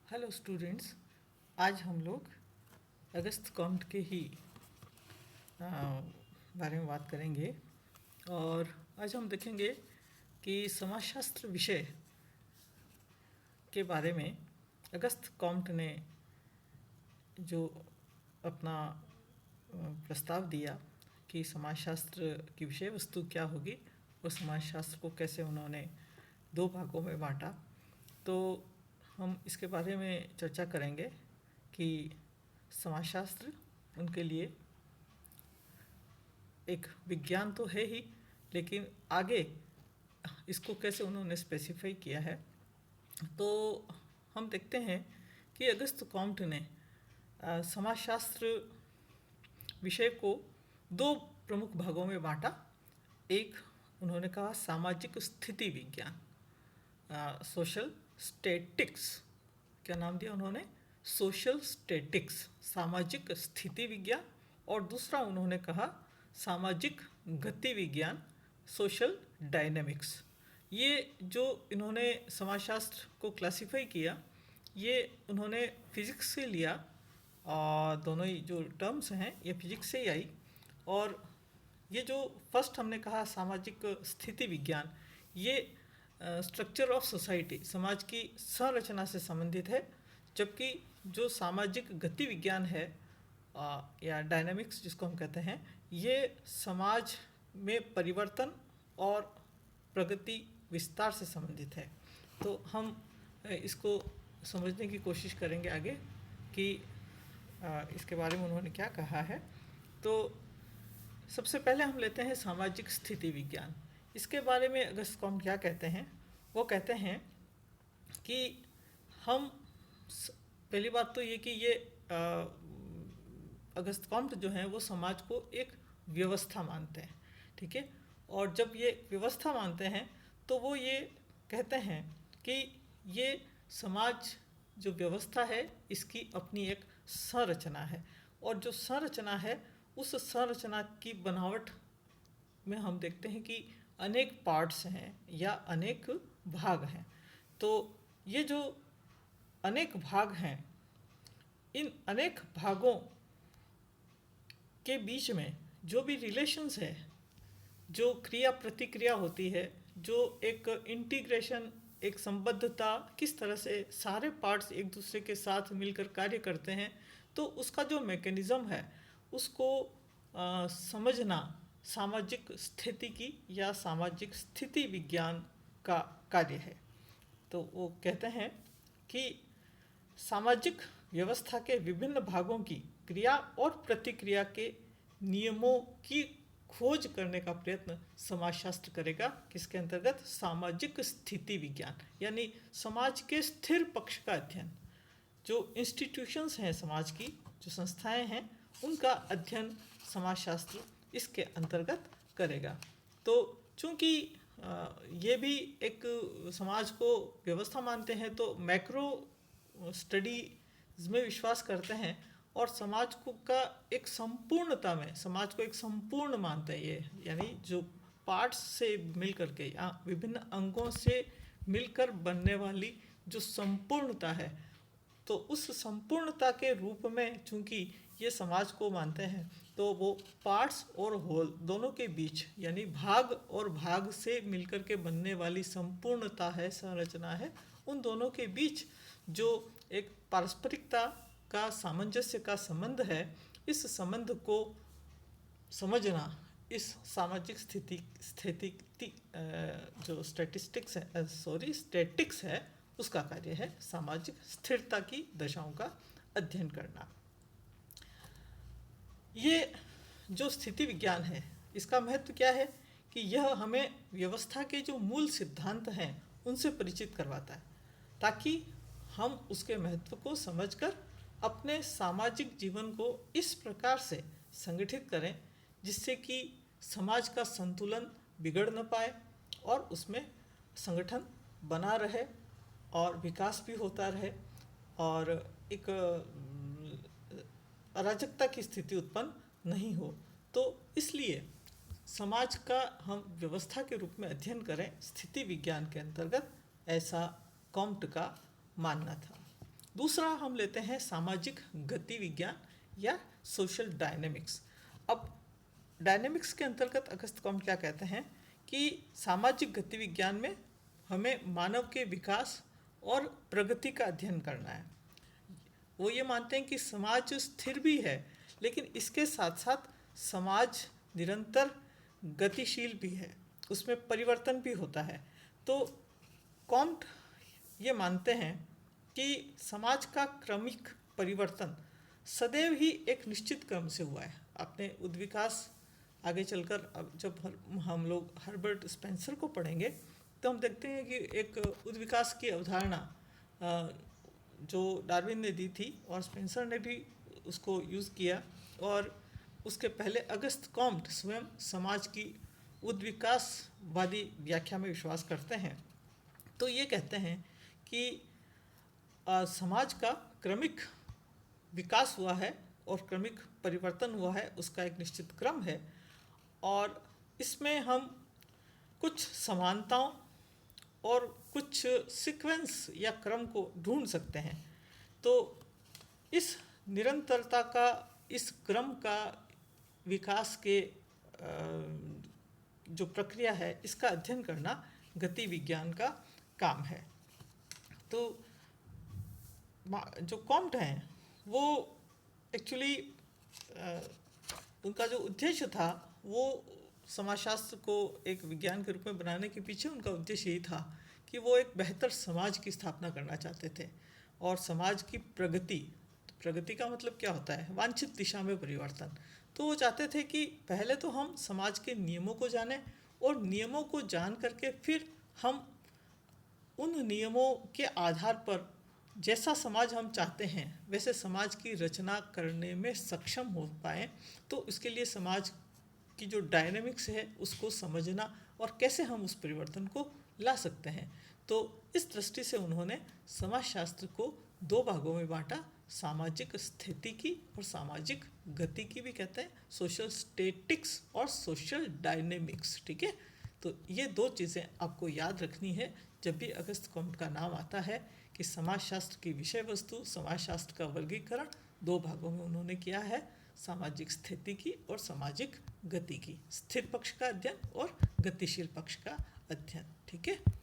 Hello students. आज हम लोग अगस्त कॉम्ट के ही बारे में बात करेंगे। और आज हम देखेंगे कि समाजशास्त्र विषय के बारे में अगस्त कॉम्ट ने जो अपना प्रस्ताव दिया कि समाजशास्त्र की विषय वस्तु क्या होगी और समाजशास्त्र को कैसे उन्होंने दो भागों में बांटा। तो हम इसके बारे में चर्चा करेंगे कि समाजशास्त्र उनके लिए एक विज्ञान तो है ही, लेकिन आगे इसको कैसे उन्होंने स्पेसिफाई किया है। तो हम देखते हैं कि अगस्त कॉम्ट ने समाजशास्त्र विषय को दो प्रमुख भागों में बांटा। एक उन्होंने कहा सामाजिक स्थिति विज्ञान, सोशल स्टैटिक्स। क्या नाम दिया उन्होंने? सोशल स्टैटिक्स, सामाजिक स्थिति विज्ञान। और दूसरा उन्होंने कहा सामाजिक गति विज्ञान, सोशल डायनेमिक्स। ये जो इन्होंने समाजशास्त्र को क्लासिफाई किया, ये उन्होंने फिजिक्स से लिया। और दोनों ही जो टर्म्स हैं ये फिजिक्स से ही आई। और ये जो फर्स्ट हमने कहा सामाजिक स्थिति विज्ञान, ये स्ट्रक्चर ऑफ सोसाइटी, समाज की संरचना से संबंधित है। जबकि जो सामाजिक गति विज्ञान है या डायनामिक्स जिसको हम कहते हैं, ये समाज में परिवर्तन और प्रगति विस्तार से संबंधित है। तो हम इसको समझने की कोशिश करेंगे आगे कि इसके बारे में उन्होंने क्या कहा है। तो सबसे पहले हम लेते हैं सामाजिक स्थिति विज्ञान। इसके बारे में अगस्त कॉम्ट क्या कहते हैं? वो कहते हैं कि हम पहली बात तो ये कि ये अगस्त कॉम्ट जो हैं वो समाज को एक व्यवस्था मानते हैं, ठीक है। और जब ये व्यवस्था मानते हैं तो वो ये कहते हैं कि ये समाज जो व्यवस्था है इसकी अपनी एक संरचना है। और जो संरचना है उस संरचना की बनावट में हम देखते हैं कि अनेक पार्ट्स हैं या अनेक भाग हैं। तो ये जो अनेक भाग हैं, इन अनेक भागों के बीच में जो भी रिलेशंस है, जो क्रिया प्रतिक्रिया होती है, जो एक इंटीग्रेशन, एक संबद्धता, किस तरह से सारे पार्ट्स एक दूसरे के साथ मिलकर कार्य करते हैं, तो उसका जो मैकेनिज़्म है उसको समझना सामाजिक स्थिति की या सामाजिक स्थिति विज्ञान का कार्य है। तो वो कहते हैं कि सामाजिक व्यवस्था के विभिन्न भागों की क्रिया और प्रतिक्रिया के नियमों की खोज करने का प्रयत्न समाजशास्त्र करेगा। किसके अंतर्गत? सामाजिक स्थिति विज्ञान, यानी समाज के स्थिर पक्ष का अध्ययन। जो इंस्टीट्यूशंस हैं समाज की, जो संस्थाएं हैं, उनका अध्ययन समाजशास्त्र इसके अंतर्गत करेगा। तो चूँकि ये भी एक समाज को व्यवस्था मानते हैं तो मैक्रो स्टडीज में विश्वास करते हैं और समाज को का एक संपूर्णता में, समाज को एक संपूर्ण मानते हैं ये, यानी जो पार्ट्स से मिल करके या विभिन्न अंगों से मिलकर बनने वाली जो संपूर्णता है, तो उस संपूर्णता के रूप में चूँकि ये समाज को मानते हैं तो वो पार्ट्स और होल दोनों के बीच, यानी भाग और भाग से मिलकर के बनने वाली संपूर्णता है, संरचना है, उन दोनों के बीच जो एक पारस्परिकता का, सामंजस्य का संबंध है, इस संबंध को समझना इस सामाजिक स्थिति जो स्टैटिक्स है उसका कार्य है। सामाजिक स्थिरता की दशाओं का अध्ययन करना। ये जो स्थिति विज्ञान है इसका महत्व क्या है कि यह हमें व्यवस्था के जो मूल सिद्धांत हैं उनसे परिचित करवाता है, ताकि हम उसके महत्व को समझकर अपने सामाजिक जीवन को इस प्रकार से संगठित करें जिससे कि समाज का संतुलन बिगड़ न पाए और उसमें संगठन बना रहे और विकास भी होता रहे और एक अराजकता की स्थिति उत्पन्न नहीं हो। तो इसलिए समाज का हम व्यवस्था के रूप में अध्ययन करें स्थिति विज्ञान के अंतर्गत, ऐसा कॉम्ट का मानना था। दूसरा हम लेते हैं सामाजिक गति विज्ञान या सोशल डायनेमिक्स। अब डायनेमिक्स के अंतर्गत अगस्त कॉम्ट क्या कहते हैं कि सामाजिक गति विज्ञान में हमें मानव के विकास और प्रगति का अध्ययन करना है। वो ये मानते हैं कि समाज स्थिर भी है, लेकिन इसके साथ साथ समाज निरंतर गतिशील भी है, उसमें परिवर्तन भी होता है। तो कॉम्ट ये मानते हैं कि समाज का क्रमिक परिवर्तन सदैव ही एक निश्चित क्रम से हुआ है। आपने उद्विकास आगे चलकर अब जब हम लोग हर्बर्ट स्पेंसर को पढ़ेंगे तो हम देखते हैं कि एक उद्विकास की अवधारणा जो डार्विन ने दी थी और स्पेंसर ने भी उसको यूज़ किया, और उसके पहले अगस्त कॉम्ट स्वयं समाज की उद्विकासवादी व्याख्या में विश्वास करते हैं। तो ये कहते हैं कि समाज का क्रमिक विकास हुआ है और क्रमिक परिवर्तन हुआ है, उसका एक निश्चित क्रम है, और इसमें हम कुछ समानताओं और कुछ सीक्वेंस या क्रम को ढूंढ सकते हैं। तो इस निरंतरता का, इस क्रम का, विकास के जो प्रक्रिया है, इसका अध्ययन करना गति विज्ञान का काम है। तो जो कॉम्ट हैं वो एक्चुअली उनका जो उद्देश्य था वो समाजशास्त्र को एक विज्ञान के रूप में बनाने के पीछे उनका उद्देश्य यही था कि वो एक बेहतर समाज की स्थापना करना चाहते थे और समाज की प्रगति। प्रगति का मतलब क्या होता है? वांछित दिशा में परिवर्तन। तो वो चाहते थे कि पहले तो हम समाज के नियमों को जानें और नियमों को जान करके फिर हम उन नियमों के आधार पर जैसा समाज हम चाहते हैं वैसे समाज की रचना करने में सक्षम हो पाएँ। तो इसके लिए समाज की जो डायनेमिक्स है उसको समझना और कैसे हम उस परिवर्तन को ला सकते हैं। तो इस दृष्टि से उन्होंने समाजशास्त्र को दो भागों में बांटा, सामाजिक स्थिति की और सामाजिक गति की भी कहते हैं, सोशल स्टेटिक्स और सोशल डायनेमिक्स। ठीक है, तो ये दो चीज़ें आपको याद रखनी है जब भी अगस्त कॉम्ट का नाम आता है कि समाजशास्त्र की विषय वस्तु, समाजशास्त्र का वर्गीकरण दो भागों में उन्होंने किया है, सामाजिक स्थिति की और सामाजिक गति की, स्थिर पक्ष का अध्ययन और गतिशील पक्ष का अध्ययन। ठीक है।